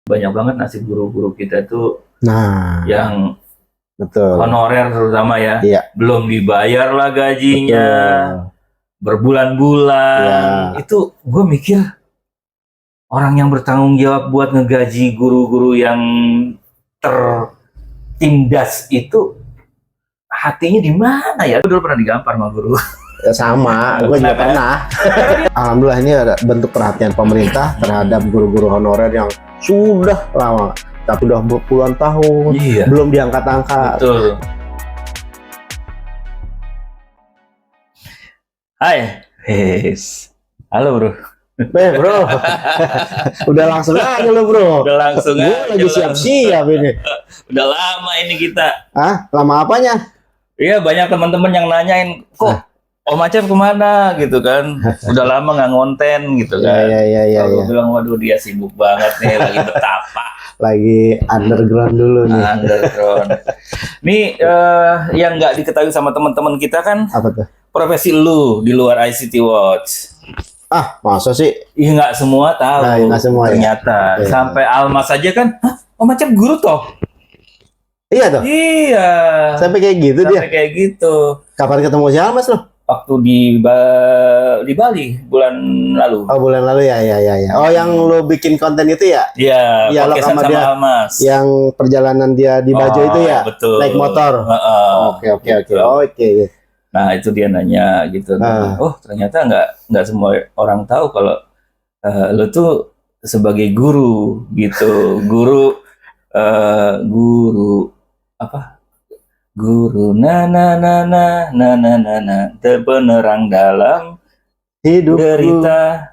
banyak banget nasib guru-guru kita tuh Nah, yang betul. honorer terutama ya, Iya. belum dibayar lah gajinya, berbulan-bulan. Itu gue mikir orang yang bertanggung jawab buat ngegaji guru-guru yang tertindas itu hatinya di mana ya? Gue dulu pernah digampar sama guru. Ya, sama, gue juga pernah. Alhamdulillah ini ada bentuk perhatian pemerintah terhadap guru-guru honorer yang sudah lama, tapi udah puluhan tahun belum diangkat-angkat. Betul. Hai, halo bro. Bro, udah langsung aja lo bro. Udah langsung gue aja. lagi siap-siap ini. Udah lama ini kita. Ah, lama apanya? Iya, banyak teman-teman yang nanyain, kok Om Acep kemana gitu kan? Udah lama nggak ngonten gitu kan? Iya. Aku bilang, waduh dia sibuk banget nih, lagi betapa. Lagi underground dulu nih. Underground. Nih yang nggak diketahui sama teman-teman kita kan, Apa tuh? profesi lu di luar ICT Watch. Ah, masa sih? Iya, nggak semua tahu. Nah, nggak semua ternyata. Ya. Sampai Almas aja kan, hah, Om Acep guru toh? Iya toh? Iya. Sampai kayak gitu dia? Sampai kayak gitu. Kapan ketemu si Almas lo? Waktu di Bali bulan lalu. Oh, bulan lalu ya. Oh, yang lo bikin konten itu ya? Iya, Iya, lo podcastan sama sama dia. Almas. Yang perjalanan dia di Bajo itu ya? Betul. Naik motor. Oke. Oke. Nah, itu dia nanya gitu. Oh, ternyata nggak semua orang tahu kalau lo tuh sebagai guru gitu. Guru apa? Guru penerang dalam Hidup derita,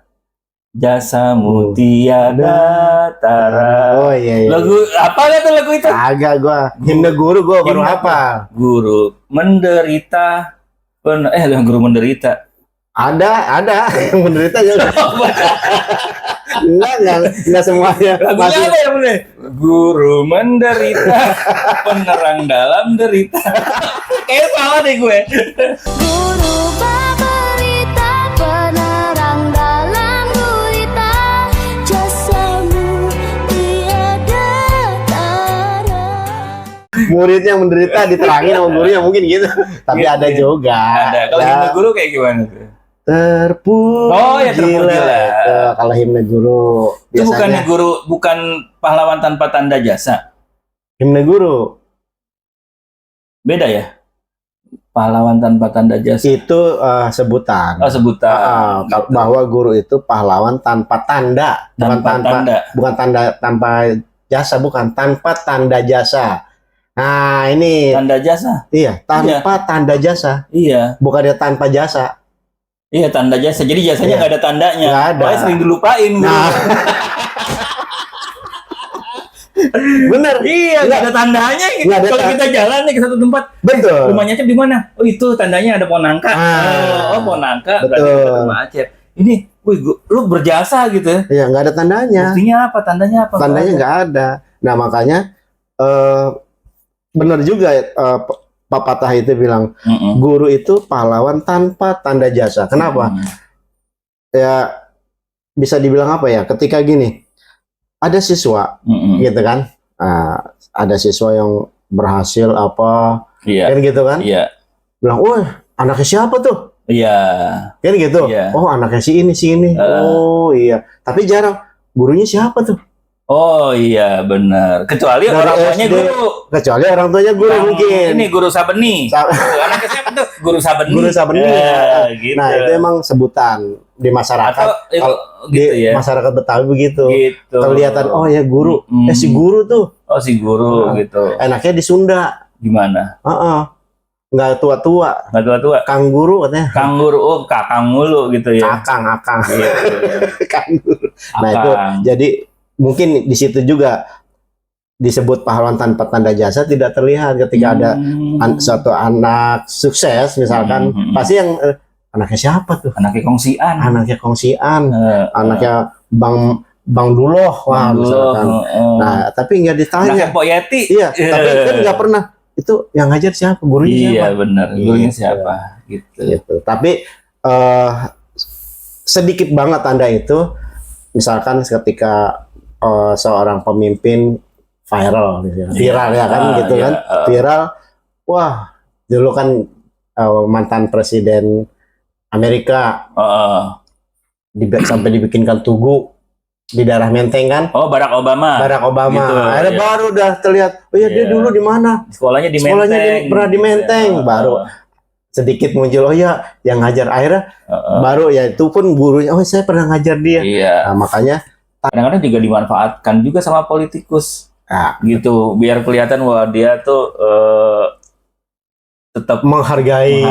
jasamu tiada tara. Oh iya. Lagu apa tuh lagu itu? Agak gua himne guru gua baru apa? Guru menderita yang guru menderita. Ada yang menderita juga. Enggak semuanya. Lagunya apa ya bener? Guru menderita, penerang dalam derita. Kayaknya salah deh gue. Guru berita, penerang dalam gurita, jasamu tiada tara. Muridnya menderita diterangin sama gurunya mungkin gitu. Tapi Gitu, ada juga. Ada. Kalau himne guru kayak gimana tuh? Terpujilah. Kalau himne guru Itu biasanya bukannya guru, bukan pahlawan tanpa tanda jasa. himne guru Beda ya? Pahlawan tanpa tanda jasa. itu sebutan. Oh, sebutan. Gitu. Bahwa guru itu pahlawan tanpa tanda, bukan tanda tanpa jasa, bukan tanpa tanda jasa. Nah, ini Tanda jasa. iya, tanpa tanda jasa. Iya. Bukan dia tanpa jasa. Iya, tanda jasa. Jadi jasanya nggak ada tandanya. Nggak ada. Makanya sering dilupain. Nah. Bener. Iya, nggak ada tandanya. Gitu. Nggak ada Kalau kita jalan nih ke satu tempat, Betul. rumahnya Acep di mana? Oh, itu tandanya ada pohon nangka. Oh, pohon nangka. Berarti Betul. dekat rumah Acep. Ini, wih, lu berjasa gitu. Iya, nggak ada tandanya. Buktinya apa? Tandanya apa? Tandanya nggak ada. Nah, makanya bener juga Pak Patah itu bilang guru itu pahlawan tanpa tanda jasa. Kenapa? Ya bisa dibilang apa ya? Ketika gini, ada siswa, gitu kan? Ada siswa yang berhasil apa? Iya. Kan gitu kan? Iya. Bilang, wah anaknya siapa tuh? Iya. Kan gitu? Iya. Oh anaknya si ini. Oh iya. Tapi jarang. Gurunya siapa tuh? Oh iya benar. Kecuali Dari orang tuanya SD. guru. Kecuali orang tuanya guru Yang mungkin. Ini guru Sabeni. Anaknya siapa tuh? Guru Sabeni. Guru Sabeni. Gitu. Nah itu emang sebutan di masyarakat. Atau gitu di ya. masyarakat Betawi begitu. Gitu. Kelihatan oh ya guru. Si guru tuh. Oh si guru gitu. Enaknya di Sunda. Gimana? Nggak tua-tua. Nggak tua-tua. Kang guru katanya. Kang guru, kakang mulu gitu ya. Akang. Gitu. Kang guru. Nah itu jadi mungkin di situ juga disebut pahlawan tanpa tanda jasa tidak terlihat ketika ada suatu anak sukses misalkan pasti yang anaknya siapa tuh? Anaknya kongsian. Anaknya Bang Duloh, wah misalkan. Nah, tapi nggak ditanya. Anaknya Pok Yeti. Iya, tapi kan nggak pernah. Itu yang ngajar siapa? Gurunya siapa? Iya benar, gurunya siapa? Gitu. Tapi sedikit banget tanda itu, misalkan ketika seorang pemimpin viral gitu ya. Viral ya kan gitu kan. Viral. Wah, dulu kan mantan presiden Amerika sampai dibikinkan tugu di daerah Menteng kan. Oh, Barack Obama. Gitu, Akhirnya baru udah terlihat, oh ya dia dulu di mana? Sekolahnya di Menteng. Pernah di Menteng. Baru sedikit muncul, oh ya yang ngajar. Akhirnya baru ya itu pun gurunya, oh saya pernah ngajar dia. Iya. Nah, makanya kadang-kadang juga dimanfaatkan juga sama politikus. Gitu, biar kelihatan bahwa dia tuh tetap menghargai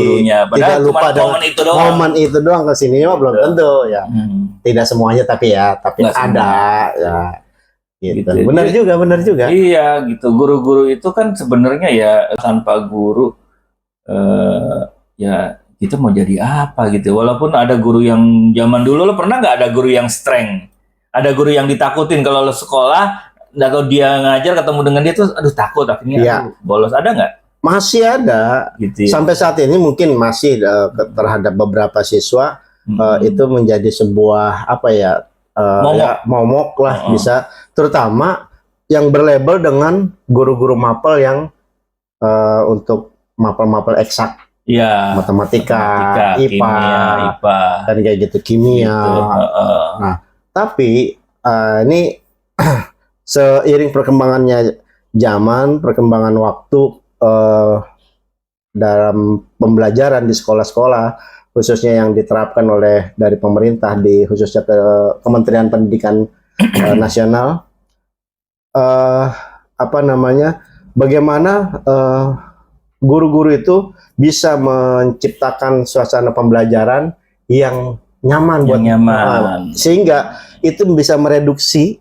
gurunya. Padahal tidak lupa momen itu doang. Momen itu doang, kesini mah belum tentu ya. Tidak semuanya tapi ada ya. Gitu. Benar juga. Iya, gitu. Guru-guru itu kan sebenarnya ya tanpa guru ya kita mau jadi apa gitu. Walaupun ada guru yang zaman dulu, lo pernah nggak ada guru yang strength? Ada guru yang ditakutin kalau lo sekolah, kalau dia ngajar ketemu dengan dia tuh aduh takut akhirnya bolos, ada nggak? Masih ada, gitu ya? Sampai saat ini mungkin masih terhadap beberapa siswa itu menjadi sebuah apa ya, momok lah bisa, terutama yang berlabel dengan guru-guru mapel yang untuk mapel-mapel eksak, matematika, IPA, dan kayak gitu, kimia. Gitu. Nah, tapi ini seiring perkembangannya zaman, perkembangan waktu. Dalam pembelajaran di sekolah-sekolah khususnya yang diterapkan dari pemerintah khususnya ke Kementerian Pendidikan Nasional, bagaimana guru-guru itu bisa menciptakan suasana pembelajaran yang nyaman sehingga itu bisa mereduksi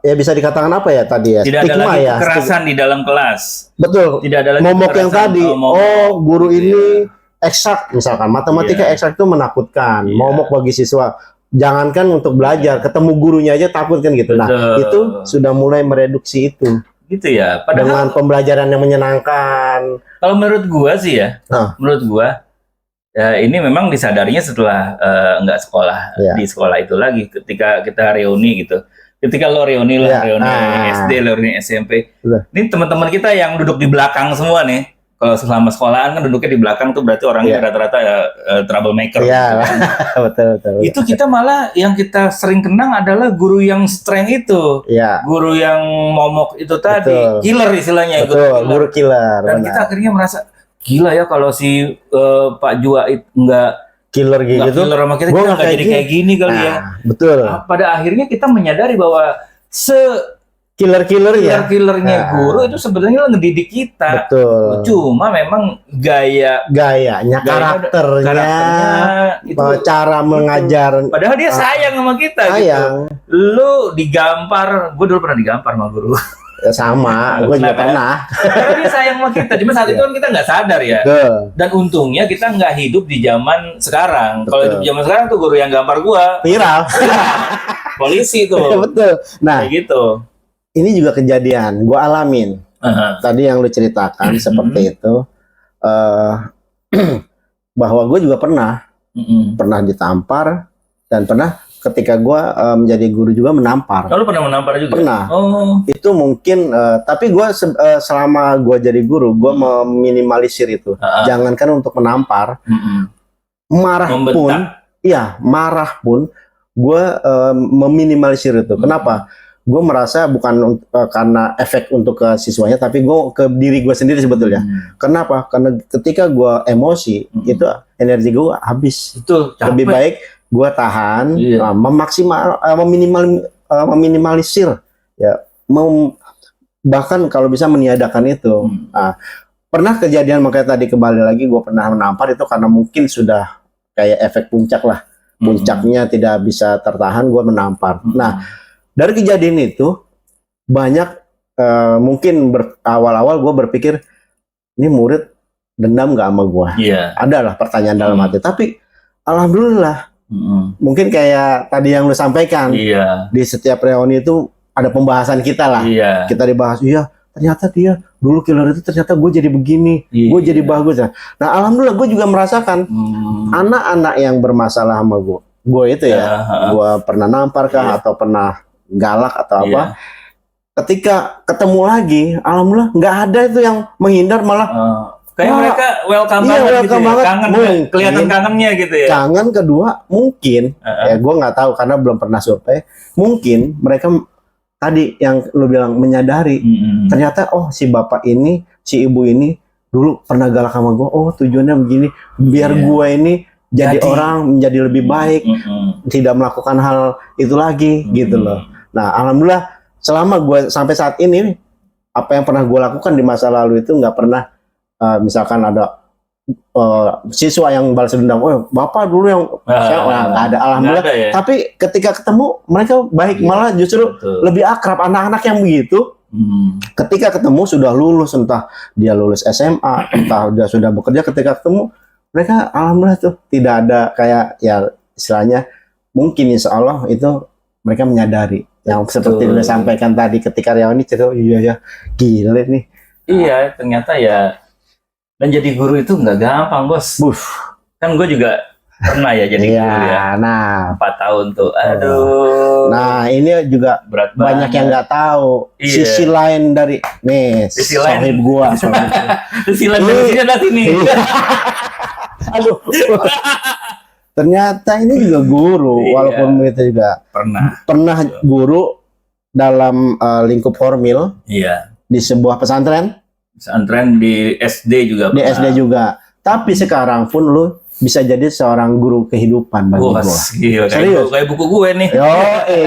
ya bisa dikatakan apa ya tadi ya, tidak stigma, ada lagi ya kekerasan di dalam kelas. Betul. Tidak ada lagi momok yang tadi. Guru ini eksak, misalkan matematika eksak itu menakutkan. Momok bagi siswa. Jangankan untuk belajar, ketemu gurunya aja takut kan gitu. Betul. Nah, itu sudah mulai mereduksi itu. Gitu ya. Padahal dengan pembelajaran yang menyenangkan. Kalau menurut gua sih ya, menurut gua ya ini memang disadarinya setelah nggak sekolah di sekolah itu lagi, ketika kita reuni gitu. Ketika lo reuni SD, lo reuni SMP. Ini teman-teman kita yang duduk di belakang semua nih. Kalau selama sekolahan kan duduknya di belakang tuh berarti orangnya rata-rata troublemaker. Iya, gitu. betul. Itu kita malah yang kita sering kenang adalah guru yang strength itu. Iya. Guru yang momok itu tadi. Killer istilahnya. Betul, guru killer. Dan kita akhirnya merasa, gila ya kalau si Pak Juaid nggak killer gitu, killer sama kita nggak jadi kayak gini kali ya. Betul. Pada akhirnya kita menyadari bahwa killernya guru itu sebenarnya ngedidik kita. Betul. Cuma memang gayanya, karakternya itu, cara mengajar. Padahal dia sayang sama kita. Sayang. Gitu. Lu digampar, gue dulu pernah digampar sama guru. Ya sama, gue juga pernah. Karena dia sayang sama kita, cuma saat itu kan kita nggak sadar ya. Dan untungnya kita nggak hidup di zaman sekarang. Kalau hidup di zaman sekarang tuh guru yang gampar gua viral. Polisi tuh. Betul. Nah, kayak gitu. Ini juga kejadian, gua alamin. Tadi yang lu ceritakan seperti itu, bahwa gue juga pernah ditampar dan pernah. Ketika gue menjadi guru juga menampar. Lu pernah menampar juga? Pernah. Itu mungkin, tapi gue selama gue jadi guru, gue meminimalisir itu. Jangankan untuk menampar, marah pun, gue meminimalisir itu. Kenapa? Gue merasa bukan karena efek untuk ke siswanya, tapi gue ke diri gue sendiri sebetulnya. Kenapa? Karena ketika gue emosi, itu energi gue habis. Itu lebih baik gue tahan, meminimalisir, ya, bahkan kalau bisa meniadakan itu. Nah, pernah kejadian, makanya tadi kembali lagi gue pernah menampar itu karena mungkin sudah kayak efek puncak lah, puncaknya tidak bisa tertahan, gue menampar. Nah, dari kejadian itu banyak mungkin awal-awal gue berpikir ini murid dendam gak sama gue? Adalah pertanyaan dalam hati, tapi alhamdulillah. Mungkin kayak tadi yang lu sampaikan, di setiap reuni itu ada pembahasan kita lah. Kita dibahas, ternyata dia dulu killer itu ternyata gue jadi begini, gue jadi bagus. Nah, alhamdulillah gue juga merasakan anak-anak yang bermasalah sama gue, gue itu ya, gue pernah nampar kah atau pernah galak atau apa. Ketika ketemu lagi, alhamdulillah nggak ada itu yang menghindar, malah kayak mereka welcome banget gitu ya. Kangen, kelihatan kangennya gitu ya. Kangen. Kedua mungkin ya gue nggak tahu karena belum pernah survei, mungkin mereka tadi yang lu bilang menyadari ternyata si bapak ini, si ibu ini dulu pernah galak sama gue, tujuannya begini biar gue ini jadi orang menjadi lebih baik, tidak melakukan hal itu lagi gitu loh. Nah alhamdulillah selama gue sampai saat ini, apa yang pernah gue lakukan di masa lalu itu nggak pernah misalkan ada siswa yang balas dendam, bapak dulu yang nggak ada, alhamdulillah. Ada, ya? Tapi ketika ketemu mereka baik, malah justru lebih akrab. Anak-anak yang begitu ketika ketemu sudah lulus, entah dia lulus SMA, entah dia sudah bekerja, ketika ketemu mereka alhamdulillah tuh tidak ada kayak ya istilahnya, mungkin insya Allah itu mereka menyadari yang seperti udah sampaikan tadi ketika Riawani cerita, iya ya gila nih. Iya ternyata ya. Dan jadi guru itu nggak gampang, Bos. Kan gue juga pernah ya jadi guru ya. Nah, 4 tahun tuh. Aduh. Nah, ini juga berat banyak banget. yang nggak tahu sisi lain dari sisi lain sohib gua. Sisi lain dari sini ada sini. Aduh. Ternyata ini juga guru, walaupun kita juga pernah guru dalam lingkup formil. Iya. Di sebuah pesantren di SD juga pernah. Di SD juga. Tapi sekarang pun lu bisa jadi seorang guru kehidupan bagi gua. Serius? Kayak buku gue nih.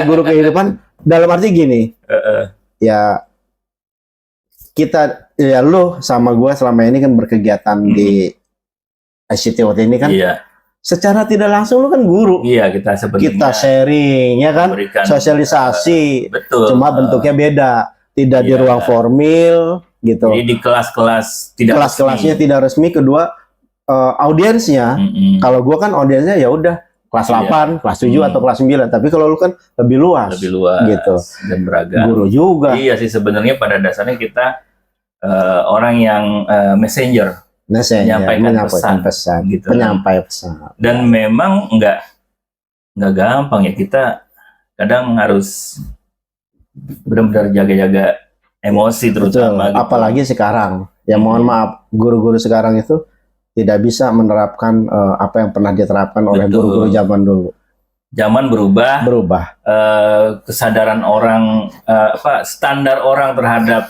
Guru kehidupan dalam arti gini. Ya kita ya lu sama gua selama ini kan berkegiatan di ICT ini kan. Iya. Secara tidak langsung lu kan guru. Iya, kita sharing ya kan, sosialisasi. Betul. Cuma bentuknya beda. Tidak di ruang formil gitu. Jadi di kelas-kelas kelas-kelasnya tidak resmi. Kedua audiensnya, kalau gua kan audiensnya ya udah kelas 8, kelas 7 atau kelas 9. Tapi kalau lu kan lebih luas gitu. Dan beragam. Guru juga. Iya sih, sebenarnya pada dasarnya kita orang yang messenger. Menyampaikan pesan gitu. Penyampai pesan. Dan memang nggak gampang ya, kita kadang harus benar-benar jaga-jaga emosi terutama. Gitu. Apalagi sekarang, ya mohon maaf, guru-guru sekarang itu tidak bisa menerapkan apa yang pernah diterapkan oleh guru-guru zaman dulu. Zaman berubah. Kesadaran orang, standar orang terhadap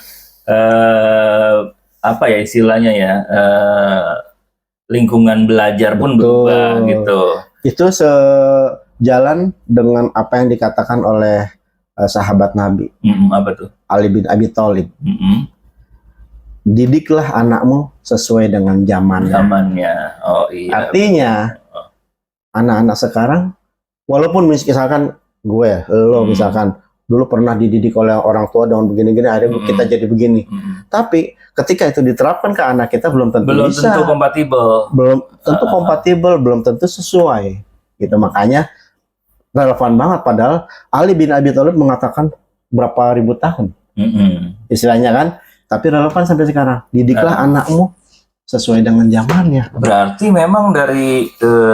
apa ya istilahnya ya, lingkungan belajar pun berubah gitu. Itu sejalan dengan apa yang dikatakan oleh sahabat Nabi. Apa tuh? Ali bin Abi Thalib. Didiklah anakmu sesuai dengan zamannya. Oh iya. Artinya anak-anak sekarang, walaupun misalkan gue, lo misalkan dulu pernah dididik oleh orang tua dengan begini-gini, akhirnya kita jadi begini. Tapi ketika itu diterapkan ke anak kita belum tentu kompatibel. Belum tentu kompatibel, belum tentu sesuai. Gitu, makanya relevan banget. Padahal Ali bin Abi Thalib mengatakan berapa ribu tahun. Istilahnya kan, tapi relevan sampai sekarang. Didiklah anakmu sesuai dengan zamannya. Berarti memang dari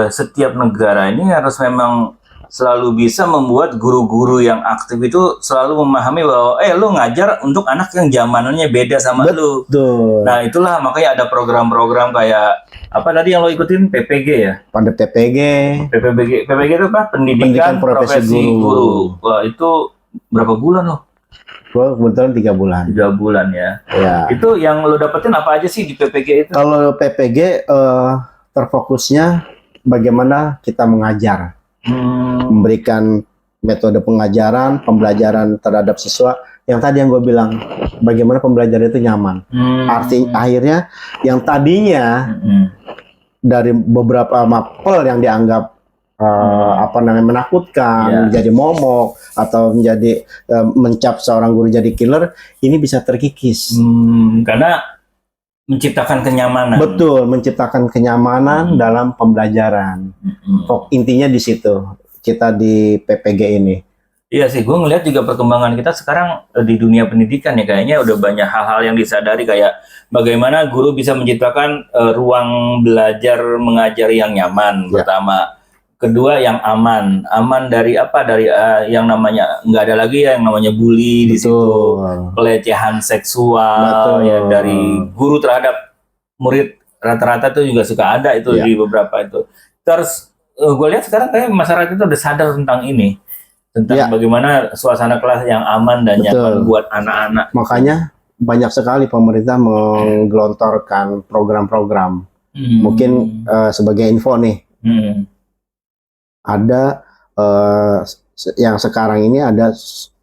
setiap negara ini harus memang selalu bisa membuat guru-guru yang aktif itu selalu memahami bahwa lu ngajar untuk anak yang zamanannya beda sama lu. Nah itulah makanya ada program-program kayak apa tadi yang lo ikutin, PPG ya? Pada PPG itu apa? Pendidikan profesi guru. Wah itu berapa bulan lo? Gua kebetulan 3 bulan. 3 bulan ya. Itu yang lo dapetin apa aja sih di PPG itu? Kalau PPG terfokusnya bagaimana kita mengajar. Memberikan metode pengajaran, pembelajaran terhadap siswa. Yang tadi yang gue bilang, bagaimana pembelajaran itu nyaman. Akhirnya yang tadinya dari beberapa mapel yang dianggap menakutkan, menjadi momok atau menjadi mencap seorang guru jadi killer, ini bisa terkikis. Karena menciptakan kenyamanan. Betul, menciptakan kenyamanan dalam pembelajaran. Intinya di situ kita di PPG ini. Iya sih, gue ngelihat juga perkembangan kita sekarang di dunia pendidikan ya, kayaknya udah banyak hal-hal yang disadari, kayak bagaimana guru bisa menciptakan ruang belajar mengajar yang nyaman pertama. kedua yang aman dari apa? Dari yang namanya nggak ada lagi ya yang namanya bully di situ, pelecehan seksual ya dari guru terhadap murid rata-rata itu juga suka ada itu di beberapa itu. Terus gue lihat sekarang kayak masyarakat itu udah sadar tentang ini, tentang bagaimana suasana kelas yang aman dan nyaman buat anak-anak. Makanya banyak sekali pemerintah menggelontorkan program-program. Mungkin sebagai info nih, ada yang sekarang ini ada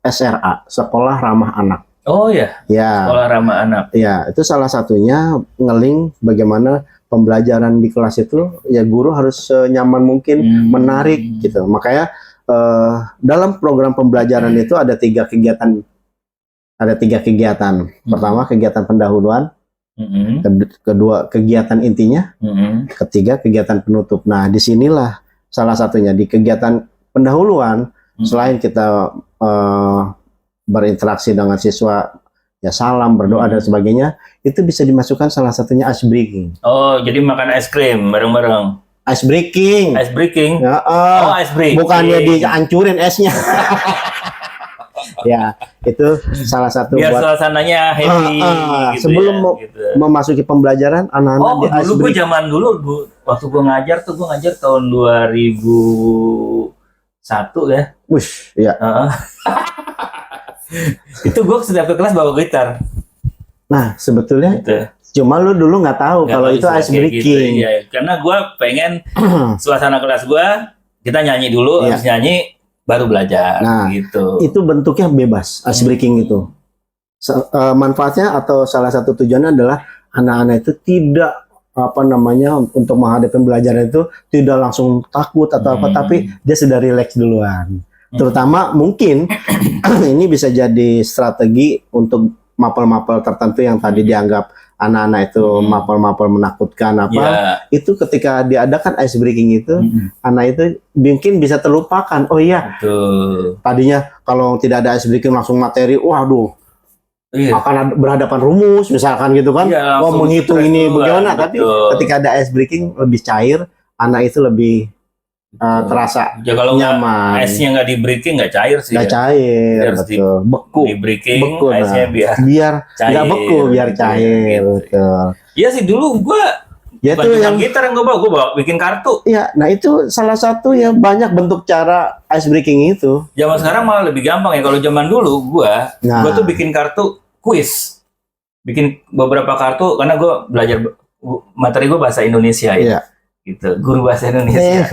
SRA, Sekolah Ramah Anak. Oh ya, Sekolah Ramah Anak. Ya, itu salah satunya ngeling bagaimana pembelajaran di kelas itu ya guru harus senyaman mungkin, menarik gitu. Makanya dalam program pembelajaran itu ada tiga kegiatan. Pertama kegiatan pendahuluan, kedua kegiatan intinya, ketiga kegiatan penutup. Nah, disinilah salah satunya di kegiatan pendahuluan selain kita berinteraksi dengan siswa, ya salam, berdoa dan sebagainya, itu bisa dimasukkan salah satunya ice breaking. Oh, jadi makan es krim bareng-bareng. Ice breaking. Ice breaking. Ya, ice breaking. Bukannya dihancurin esnya. Ya, itu salah satu biar suasananya happy. Gitu sebelum memasuki pembelajaran anak-anak di ice breaking. Gue zaman dulu waktu gue ngajar tahun 2001 ya. Wush, ya. Itu gue setiap ke kelas bawa gitar. Nah, sebetulnya cuma lu dulu nggak tahu kalau itu ice breaking. Gitu. Ya, karena gue pengen suasana kelas gue kita nyanyi dulu, habis nyanyi baru belajar. Nah, gitu. Itu bentuknya bebas ice breaking itu. Manfaatnya atau salah satu tujuannya adalah anak-anak itu tidak untuk menghadapi pembelajaran itu tidak langsung takut atau apa, tapi dia sudah rileks duluan. Terutama mungkin ini bisa jadi strategi untuk mapel-mapel tertentu yang tadi dianggap anak-anak itu mapel-mapel menakutkan itu ketika diadakan ice breaking itu anak itu mungkin bisa terlupakan. Oh iya, tadinya kalau tidak ada ice breaking langsung materi, waduh, akan berhadapan rumus misalkan gitu kan, menghitung ini bagaimana, tapi ketika ada ice breaking lebih cair, anak itu lebih terasa kalau nyaman. Esnya nggak di breaking nggak cair sih. Nggak cair, betul. Beku. Di breaking, esnya biar nggak beku, biar cair. Gitu. Betul. Iya sih dulu gua itu yang gitar yang gua bawa bikin kartu. Iya, nah itu salah satu ya banyak bentuk cara ice breaking itu. Zaman sekarang malah lebih gampang ya. Kalau zaman dulu gua tuh bikin kartu kuis, bikin beberapa kartu karena gua belajar materi gua bahasa Indonesia ya. Iya. Gitu, guru bahasa Indonesia.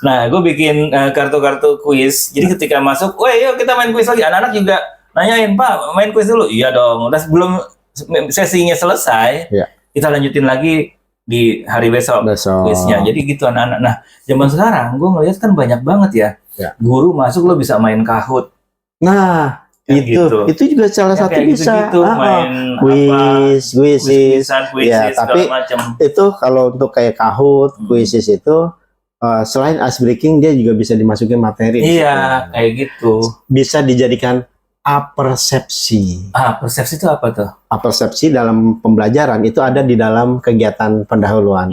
Nah, gue bikin kartu-kartu kuis. Jadi ketika masuk, wah yuk kita main kuis lagi. Anak-anak juga nanyain, Pak, main kuis dulu. Iya dong. Dan sebelum sesinya selesai, kita lanjutin lagi di hari besok kuisnya. Jadi gitu anak-anak. Nah, zaman sekarang gue ngeliat kan banyak banget ya. Guru masuk lo bisa main Kahoot. Nah, itu juga salah satu bisa main kuisis ya, tapi itu kalau untuk kayak Kahoot, kuisis itu selain ice breaking dia juga bisa dimasukin materi. Iya, kayak gitu. Bisa dijadikan apersepsi. Persepsi itu apa tuh? Apersepsi dalam pembelajaran itu ada di dalam kegiatan pendahuluan.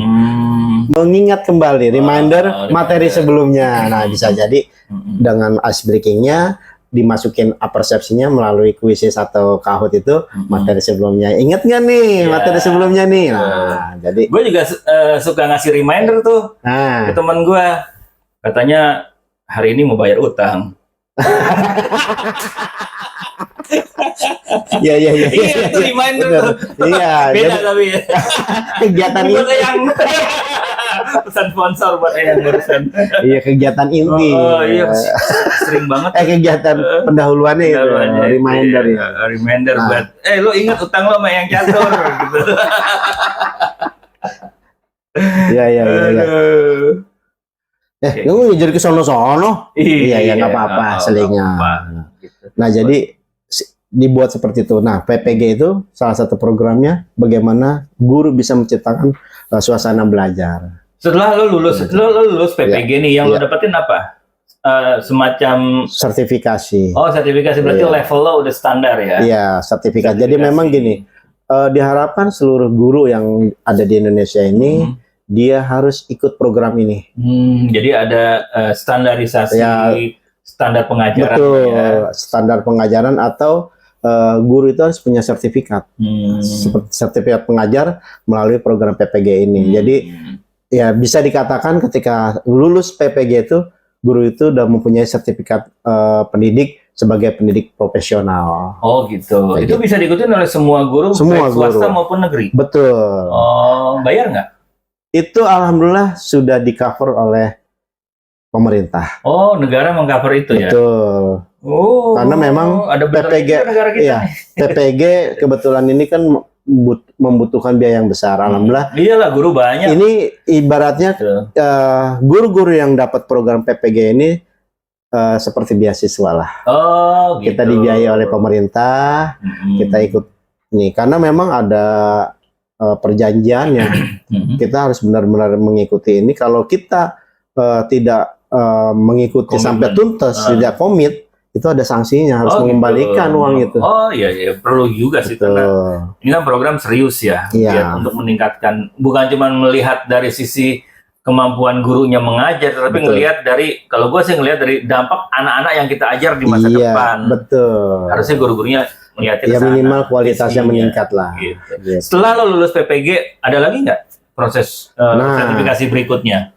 Mengingat kembali, reminder materi sebelumnya. Nah, bisa jadi dengan ice breakingnya dimasukin apersepsinya melalui kuisis atau Kahoot itu materi sebelumnya. Ingat nggak nih materi sebelumnya nih? Nah, jadi gue juga suka ngasih reminder tuh ke teman gue. Katanya hari ini mau bayar utang. Iya. Itu reminder tuh. Iya. Beda tapi kegiatan ini pesan sponsor buat yang barusan. Iya, kegiatan inti. Iya, sering banget. Kegiatan pendahuluannya itu reminder ya. Reminder buat lo ingat utang lo sama yang catur gitu. Iya. Lu jadi kesono-sono. Iya, nggak apa-apa selingnya. Nah, jadi dibuat seperti itu. Nah, PPG itu salah satu programnya bagaimana guru bisa menciptakan suasana belajar. Setelah lo lulus PPG nih, yang lo dapetin apa? Semacam sertifikasi. Oh, sertifikasi berarti level lo udah standar ya? Iya, sertifikasi. Jadi memang gini, diharapkan seluruh guru yang ada di Indonesia ini dia harus ikut program ini. Jadi ada standarisasi standar pengajaran. Betul, standar pengajaran atau guru itu harus punya sertifikat, sertifikat pengajar melalui program PPG ini. Jadi ya bisa dikatakan ketika lulus PPG itu guru itu udah mempunyai sertifikat pendidik sebagai pendidik profesional. Oh gitu. Itu bisa diikutin oleh semua guru, baik swasta maupun negeri. Betul. Oh, bayar nggak? Itu alhamdulillah sudah di cover oleh pemerintah. Oh, negara mengcover itu ya. Betul. Oh. Karena memang ada PPG, negara kita. Iya, PPG kebetulan ini kan membutuhkan biaya yang besar. Alhamdulillah. Iyalah, guru banyak. Ini ibaratnya guru-guru yang dapat program PPG ini seperti beasiswa lah. Oh, gitu. Kita dibiayai oleh pemerintah, kita ikut nih. Karena memang ada perjanjiannya. Kita harus benar-benar mengikuti ini. Kalau kita tidak mengikuti sampai tuntas, tidak komit, itu ada sanksinya, harus mengembalikan uang itu. Oh iya, perlu juga sih, karena ini kan program serius ya, untuk meningkatkan, bukan cuma melihat dari sisi kemampuan gurunya mengajar, tapi ngelihat dari, kalau gue sih ngelihat dari dampak anak-anak yang kita ajar di masa depan. Betul. Harusnya guru-gurunya melihatnya ya minimal kualitasnya meningkat lah. Gitu. Setelah lo lulus PPG, ada lagi nggak proses sertifikasi berikutnya?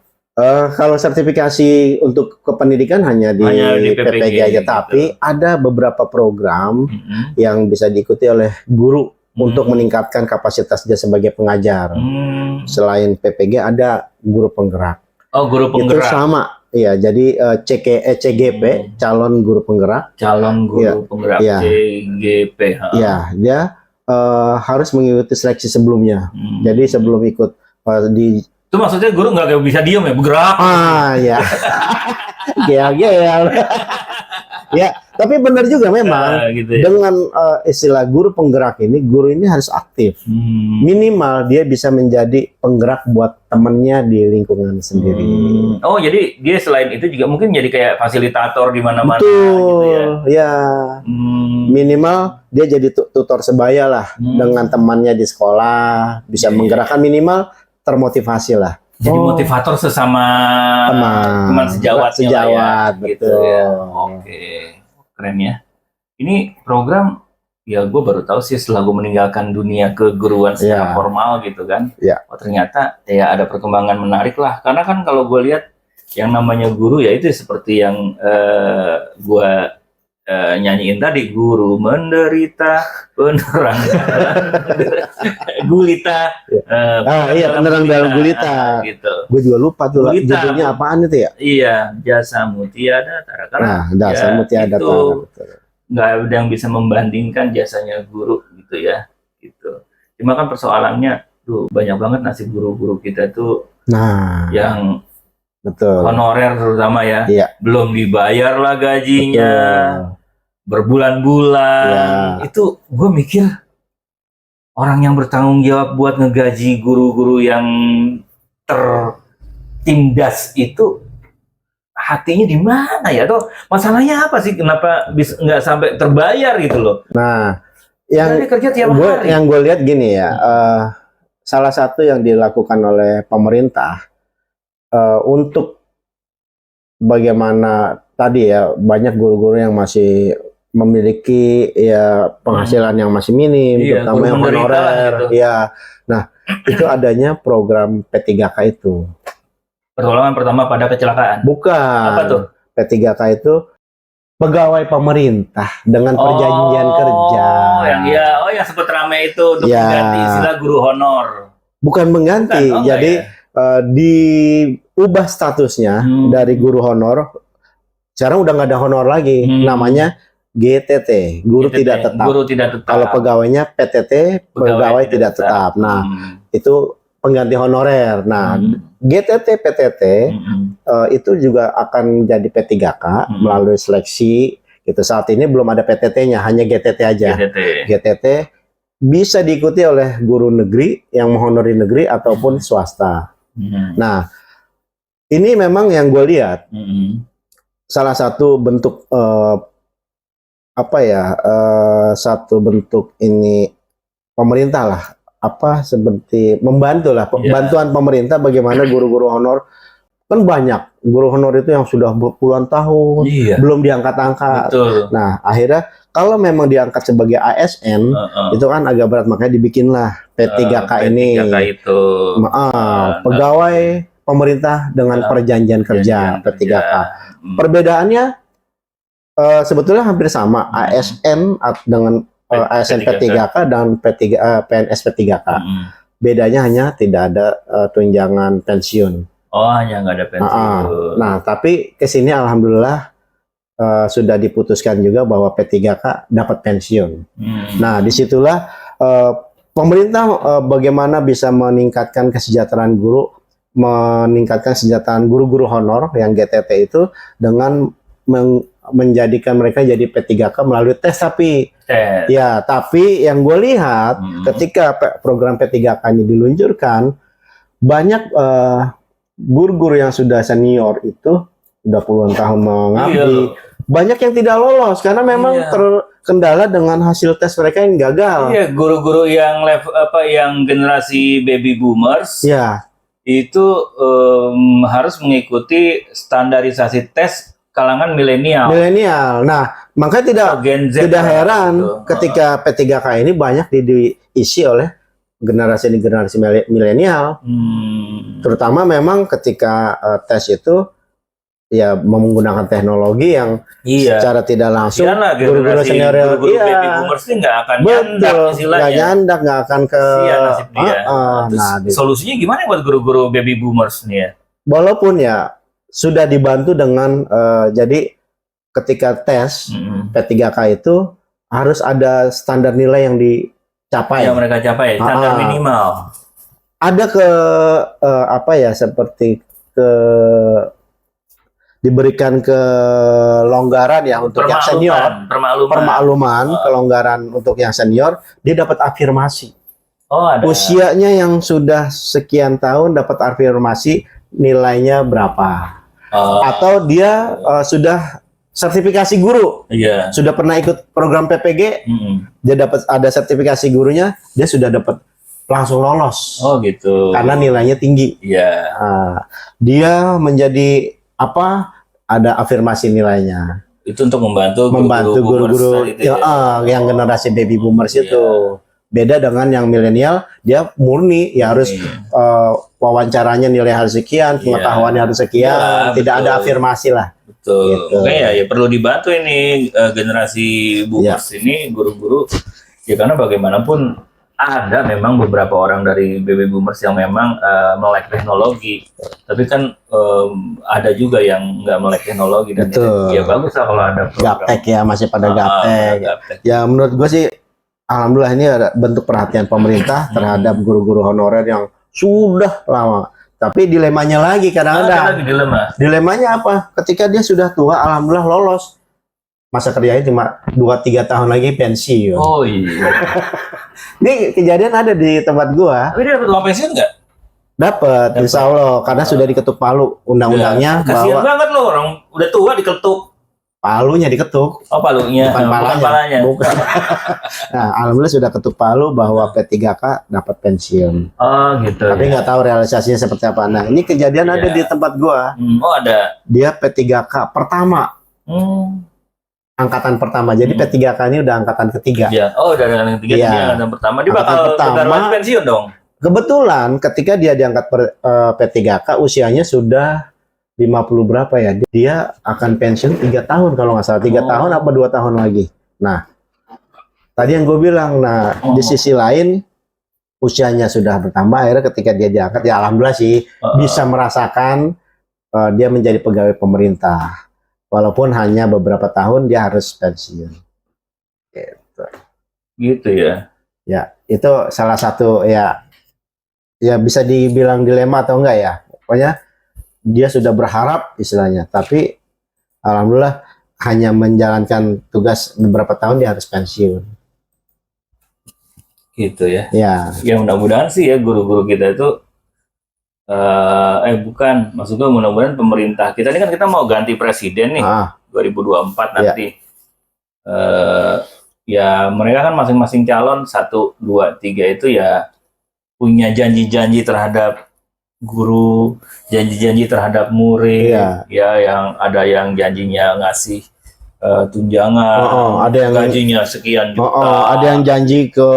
Kalau sertifikasi untuk kependidikan hanya di PPG aja, tapi ada beberapa program yang bisa diikuti oleh guru untuk meningkatkan kapasitas dia sebagai pengajar. Selain PPG ada guru penggerak. Oh, guru penggerak. Itu sama, ya. Jadi CGP, calon guru penggerak. Calon guru penggerak, CGP. Ya, dia harus mengikuti seleksi sebelumnya. Jadi sebelum ikut itu maksudnya guru nggak bisa diem ya, bergerak. Ya. Ya, tapi benar juga memang gitu ya. Dengan istilah guru penggerak ini, guru ini harus aktif. Minimal dia bisa menjadi penggerak buat temennya di lingkungan sendiri. Oh, jadi dia selain itu juga mungkin jadi kayak fasilitator di mana-mana. Betul, gitu ya. Minimal dia jadi tutor sebaya lah dengan temannya di sekolah, bisa menggerakkan, minimal termotivasi lah. Jadi motivator sesama teman sejawatnya ya, betul. Gitu ya. Oke, keren ya. Ini program ya gue baru tahu sih setelah gue meninggalkan dunia keguruan secara formal gitu kan. Oh ternyata ya ada perkembangan menarik lah. Karena kan kalau gue lihat yang namanya guru ya itu seperti yang gue nyanyiin tadi, guru menderita penerang gulita. Penerang dalam gulita. Gitu. Gue juga lupa tuh judulnya apaan itu ya? Iya, jasamu tiada tara. Jasamu tiada tara. Nggak ada yang bisa membandingkan jasanya guru gitu ya. Gitu. Cuma kan persoalannya, banyak banget nasib guru-guru kita tuh yang honorer terutama ya, belum dibayar lah gajinya. Berbulan-bulan. Itu gue mikir orang yang bertanggung jawab buat ngegaji guru-guru yang tertindas itu hatinya di mana ya? Atau masalahnya apa sih? Kenapa bisa nggak sampai terbayar gitu loh? Nah, yang gue lihat gini ya, salah satu yang dilakukan oleh pemerintah untuk bagaimana tadi ya, banyak guru-guru yang masih memiliki penghasilan yang masih minim, terutama yang honorer. Gitu. Nah itu adanya program P3K itu. Pertolongan pertama pada kecelakaan. Bukan. Apa tuh? P3K itu pegawai pemerintah dengan perjanjian kerja. Yang sempat ramai itu untuk mengganti istilah guru honor. Bukan mengganti, jadi diubah statusnya dari guru honor. Sekarang udah nggak ada honor lagi, namanya GTT, guru tidak tetap. Guru tidak tetap. Kalau pegawainya PTT, pegawai tidak tetap. Nah, itu pengganti honorer. Nah, GTT, PTT itu juga akan jadi P3K melalui seleksi. Gitu. Saat ini belum ada PTT-nya, hanya GTT aja. GTT bisa diikuti oleh guru negeri yang menghonori negeri ataupun swasta. Nah, ini memang yang gue lihat salah satu bentuk satu bentuk ini pemerintah lah seperti membantu lah, bantuan pemerintah bagaimana guru-guru honor. Kan banyak guru honor itu yang sudah puluhan tahun belum diangkat-angkat. Nah, akhirnya kalau memang diangkat sebagai ASN itu kan agak berat, makanya dibikinlah P3K ini. P3K itu pegawai pemerintah dengan perjanjian kerja P3K. Perbedaannya sebetulnya hampir sama, ASN dengan ASN P3K dan PNS P3K. Bedanya hanya tidak ada tunjangan pensiun. Oh, hanya nggak ada pensiun. Nah, tapi kesini alhamdulillah sudah diputuskan juga bahwa P3K dapat pensiun. Nah, disitulah pemerintah bagaimana bisa meningkatkan kesejahteraan guru, meningkatkan kesejahteraan guru-guru honor yang GTT itu dengan menjadikan mereka jadi P3K melalui tes. Tapi ya, tapi yang gue lihat ketika program P3K ini diluncurkan, banyak guru-guru yang sudah senior itu udah puluhan tahun mengabdi, banyak yang tidak lolos karena memang terkendala dengan hasil tes mereka yang gagal. Iya, guru-guru yang yang generasi baby boomers, itu harus mengikuti standarisasi tes kalangan milenial. Nah, makanya tidak heran ketika P3K ini banyak diisi oleh generasi milenial. Terutama memang ketika tes itu ya menggunakan teknologi yang secara tidak langsung guru-guru senior baby boomers ini nggak akan nyandak, nggak akan ke solusinya gimana buat guru-guru baby boomers nih ya? Walaupun ya sudah dibantu dengan jadi ketika tes P3K itu harus ada standar nilai yang dicapai. Yang mereka capai, standar minimal. Ada seperti diberikan kelonggaran ya untuk yang senior, permakluman, kelonggaran untuk yang senior, dia dapat afirmasi. Usianya yang sudah sekian tahun dapat afirmasi, nilainya berapa. Atau dia sudah sertifikasi guru, sudah pernah ikut program PPG, dia dapat ada sertifikasi gurunya, dia sudah dapat langsung lolos. Oh gitu. Karena nilainya tinggi. Dia menjadi ada afirmasi nilainya. Itu untuk membantu guru-guru yang generasi baby boomers itu. Beda dengan yang milenial, dia murni ya harus wawancaranya nilai harus sekian, pengetahuannya harus sekian, tidak ada afirmasi lah. Betul. Gitu. Makanya ya perlu dibantu ini generasi boomers ini guru-guru ya, karena bagaimanapun ada memang beberapa orang dari baby boomers yang memang melek teknologi, tapi kan ada juga yang nggak melek teknologi dan ya bagus lah kalau ada program. Gaptek ya, masih pada gaptek. Ya menurut gue sih alhamdulillah ini ada bentuk perhatian pemerintah terhadap guru-guru honorer yang sudah lama. Tapi dilemanya lagi kadang-kadang. Dilemanya apa? Ketika dia sudah tua, alhamdulillah lolos. Masa kerjanya cuma 2-3 tahun lagi pensiun. Oh iya. Ini kejadian ada di tempat gua. Tapi dia dapat uang pensiun nggak? Dapat, insya Allah. Karena sudah diketuk palu undang-undangnya. Kasian banget loh, orang udah tua diketuk. Palunya diketuk. Oh palunya, bukan palanya. Bukan. Nah, alhamdulillah sudah ketuk palu bahwa P3K dapat pensiun. Oh gitu. Tapi nggak tahu realisasinya seperti apa. Nah, ini kejadian ada di tempat gua. Oh ada. Dia P3K pertama. Angkatan pertama. Jadi P3K ini udah angkatan ketiga. Oh, udah angkatan ketiga. Jadi angkatan pertama. Dia bakal bentar lagi pensiun dong. Kebetulan ketika dia diangkat P3K usianya sudah 50 berapa ya, dia akan pensiun 3 tahun kalau nggak salah, 3 tahun apa 2 tahun lagi. Nah, tadi yang gue bilang, di sisi lain usianya sudah bertambah, akhirnya ketika dia diangkat, ya alhamdulillah sih bisa merasakan dia menjadi pegawai pemerintah, walaupun hanya beberapa tahun dia harus pensiun. Gitu ya. Ya, itu salah satu ya bisa dibilang dilema atau enggak ya, pokoknya dia sudah berharap istilahnya, tapi alhamdulillah hanya menjalankan tugas beberapa tahun dia harus pensiun. Gitu ya. Ya mudah-mudahan sih ya guru-guru kita itu bukan, maksudnya mudah-mudahan pemerintah kita ini kan kita mau ganti presiden nih 2024 nanti. Ya mereka kan masing-masing calon 1, 2, 3 itu ya punya janji-janji terhadap guru, janji-janji terhadap murid, ya yang ada yang janjinya ngasih tunjangan, ada yang gajinya sekian juta, ada yang janji ke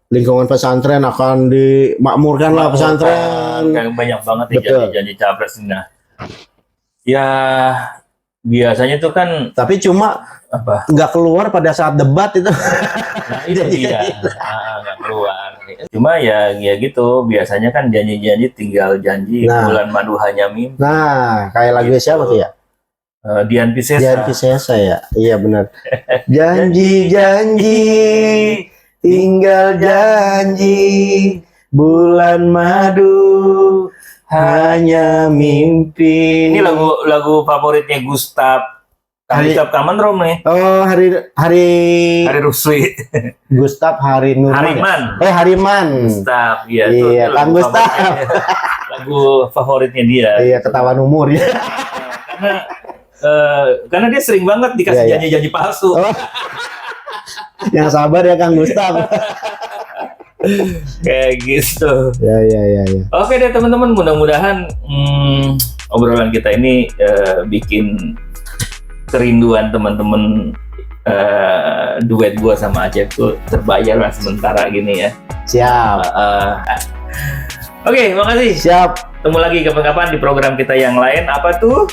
lingkungan pesantren akan dimakmurkan lah pesantren. Kayak banyak banget ya janji-janji capres ini. Nah, ya biasanya tuh kan, tapi cuma nggak keluar pada saat debat itu. Nah itu dia, nggak keluar. Cuma ya gitu, biasanya kan janji-janji tinggal janji, bulan madu hanya mimpi. Nah, kayak lagu siapa tuh ya? Dian Piscesa. Dian Piscesa ya, iya benar. Janji-janji, tinggal janji, bulan madu hanya mimpi. Ini lagu favoritnya Gustaf Kamandrom nih. Oh, Hari Rusli. Gustaf Hariman. Hariman. Gustaf, ya. Iya, Kang Gustaf. Lagu favoritnya dia. Iya, ketahuan umur ya. Karena dia sering banget dikasih janji-janji palsu. Yang sabar ya Kang Gustaf. Kayak gitu. Ya. Oke deh teman-teman, mudah-mudahan obrolan kita ini bikin kerinduan teman-teman duet gua sama Acep tuh terbayar lah sementara gini ya. Siap. Oke, makasih. Siap. Ketemu lagi kapan-kapan di program kita yang lain. Apa tuh?